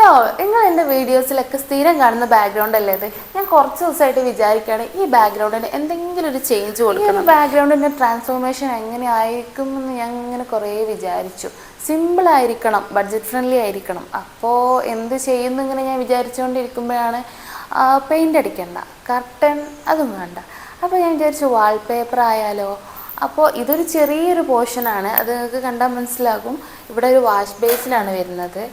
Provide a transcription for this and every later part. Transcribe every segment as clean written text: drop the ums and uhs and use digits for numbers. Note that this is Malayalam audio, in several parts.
ഹലോ, നിങ്ങൾ എൻ്റെ വീഡിയോസിലൊക്കെ സ്ഥിരം കാണുന്ന ബാക്ക്ഗ്രൗണ്ട് അല്ലേ ഇത്? ഞാൻ കുറച്ച് ദിവസമായിട്ട് വിചാരിക്കുകയാണ് ഈ ബാക്ക്ഗ്രൗണ്ടിന് എന്തെങ്കിലും ഒരു ചേഞ്ച് കൊടുക്കണം. ഈ ബാക്ക്ഗ്രൗണ്ടിൻ്റെ ട്രാൻസ്ഫോർമേഷൻ എങ്ങനെ ആയിരിക്കും എന്ന് ഞാൻ ഇങ്ങനെ കുറേ വിചാരിച്ചു. സിമ്പിളായിരിക്കണം, ബഡ്ജറ്റ് ഫ്രണ്ട്ലി ആയിരിക്കണം. അപ്പോൾ എന്ത് ചെയ്യുന്നു ഇങ്ങനെ ഞാൻ വിചാരിച്ചുകൊണ്ടിരിക്കുമ്പോഴാണ് പെയിൻ്റ് അടിക്കണ്ട, കർട്ടൻ അതും വേണ്ട. അപ്പോൾ ഞാൻ വിചാരിച്ചു വാൾപേപ്പർ ആയാലോ. അപ്പോൾ ഇതൊരു ചെറിയൊരു പോർഷനാണ്, അത് നിങ്ങൾക്ക് കണ്ടാൽ മനസ്സിലാകും. ഇവിടെ ഒരു വാഷ് ബേസിനാണ് വരുന്നത്.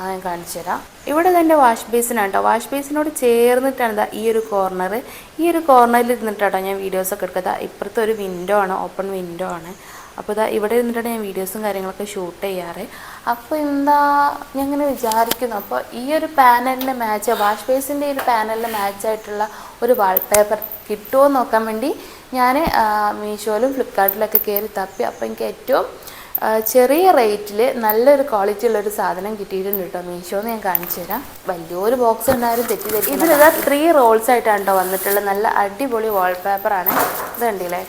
ഞാൻ കാണിച്ചു തരാം. ഇവിടെ തന്നെ വാഷ് ബേസിനാണ് കേട്ടോ. വാഷ് ബേസിനോട് ചേർന്നിട്ടാണ് ഈ ഒരു കോർണർ. ഈ ഒരു കോർണറിൽ ഇരുന്നിട്ടാട്ടോ ഞാൻ വീഡിയോസൊക്കെ എടുക്കുക. ഇപ്പുറത്തെ ഒരു വിൻഡോ ആണ്, ഓപ്പൺ വിൻഡോ ആണ്. അപ്പോൾ ഇവിടെ ഇരുന്നിട്ടാണ് ഞാൻ വീഡിയോസും കാര്യങ്ങളൊക്കെ ഷൂട്ട് ചെയ്യാറ്. അപ്പോൾ എന്താ ഞാൻ ഇങ്ങനെ വിചാരിക്കുന്നു, അപ്പോൾ ഈ ഒരു പാനലിന് മാച്ച്, വാഷ് ബേസിൻ്റെ ഈ ഒരു പാനലിന് മാച്ചായിട്ടുള്ള ഒരു വാൾപേപ്പർ കിട്ടുമോ എന്ന് നോക്കാൻ വേണ്ടി ഞാൻ മീഷോയിലും ഫ്ലിപ്കാർട്ടിലൊക്കെ കയറി തപ്പി. അപ്പോൾ എനിക്ക് ഏറ്റവും ചെറിയ റേറ്റിൽ നല്ലൊരു ക്വാളിറ്റി ഉള്ളൊരു സാധനം കിട്ടിയിട്ടുണ്ട് കേട്ടോ. മീഷോന്ന് ഞാൻ കാണിച്ചു തരാം. വലിയൊരു ബോക്സ് ഉണ്ടായാലും തെറ്റിദ്ധരിക്കും. ഇതിലിതാ 3 റോൾസ് ആയിട്ടാണ് കേട്ടോ വന്നിട്ടുള്ളത്. നല്ല അടിപൊളി വാൾപേപ്പറാണ്. ഇത് കണ്ടില്ലേ?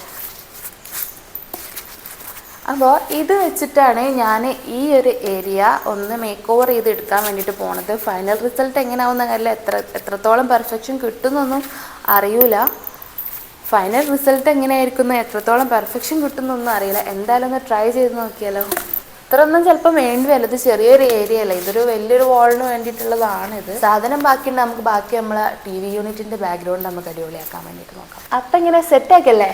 അപ്പോൾ ഇത് വെച്ചിട്ടാണ് ഞാൻ ഈ ഒരു ഏരിയ ഒന്ന് മേക്ക് ഓവർ ചെയ്ത് എടുക്കാൻ വേണ്ടിയിട്ട് പോണത്. ഫൈനൽ റിസൾട്ട് എങ്ങനെയാവുന്ന കാര്യം എത്രത്തോളം പെർഫെക്ഷൻ കിട്ടുന്നൊന്നും അറിയില്ല. ഫൈനൽ റിസൾട്ട് എങ്ങനെയായിരിക്കുന്നു, എത്രത്തോളം പെർഫെക്ഷൻ കിട്ടുന്നൊന്നും അറിയില്ല. എന്തായാലും ഒന്ന് ട്രൈ ചെയ്ത് നോക്കിയാലോ. ഇത്രയൊന്നും ചിലപ്പോൾ വേണ്ടി വരില്ല, ഇത് ചെറിയൊരു ഏരിയ അല്ല, ഇതൊരു വലിയൊരു വാളിന് വേണ്ടിയിട്ടുള്ളതാണിത്. സാധനം ബാക്കിയുണ്ട്, നമുക്ക് ബാക്കി നമ്മളെ TV യൂണിറ്റിൻ്റെ ബാക്ക്ഗ്രൗണ്ട് നമുക്ക് അടിപൊളിയാക്കാൻ വേണ്ടിയിട്ട് നോക്കാം. അപ്പം ഇങ്ങനെ സെറ്റാക്കല്ലേ?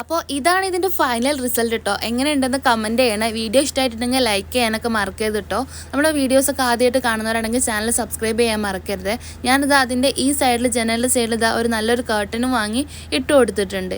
അപ്പോൾ ഇതാണ് ഇതിൻ്റെ ഫൈനൽ റിസൾട്ട് കേട്ടോ. എങ്ങനെയുണ്ടെന്ന് കമൻറ്റ് ചെയ്യണം. വീഡിയോ ഇഷ്ടമായിട്ടുണ്ടെങ്കിൽ ലൈക്ക് ചെയ്യാനൊക്കെ മറക്കരുത് കേട്ടോ. നമ്മുടെ വീഡിയോസൊക്കെ ആദ്യമായിട്ട് കാണുന്നവരാണെങ്കിൽ ചാനൽ സബ്സ്ക്രൈബ് ചെയ്യാൻ മറക്കരുത്. ഞാനിത് അതിൻ്റെ ഈ സൈഡിൽ, ജനലിൻ്റെ സൈഡിൽ ഇതാ ഒരു നല്ലൊരു കർട്ടനും വാങ്ങി ഇട്ട് കൊടുത്തിട്ടുണ്ട്.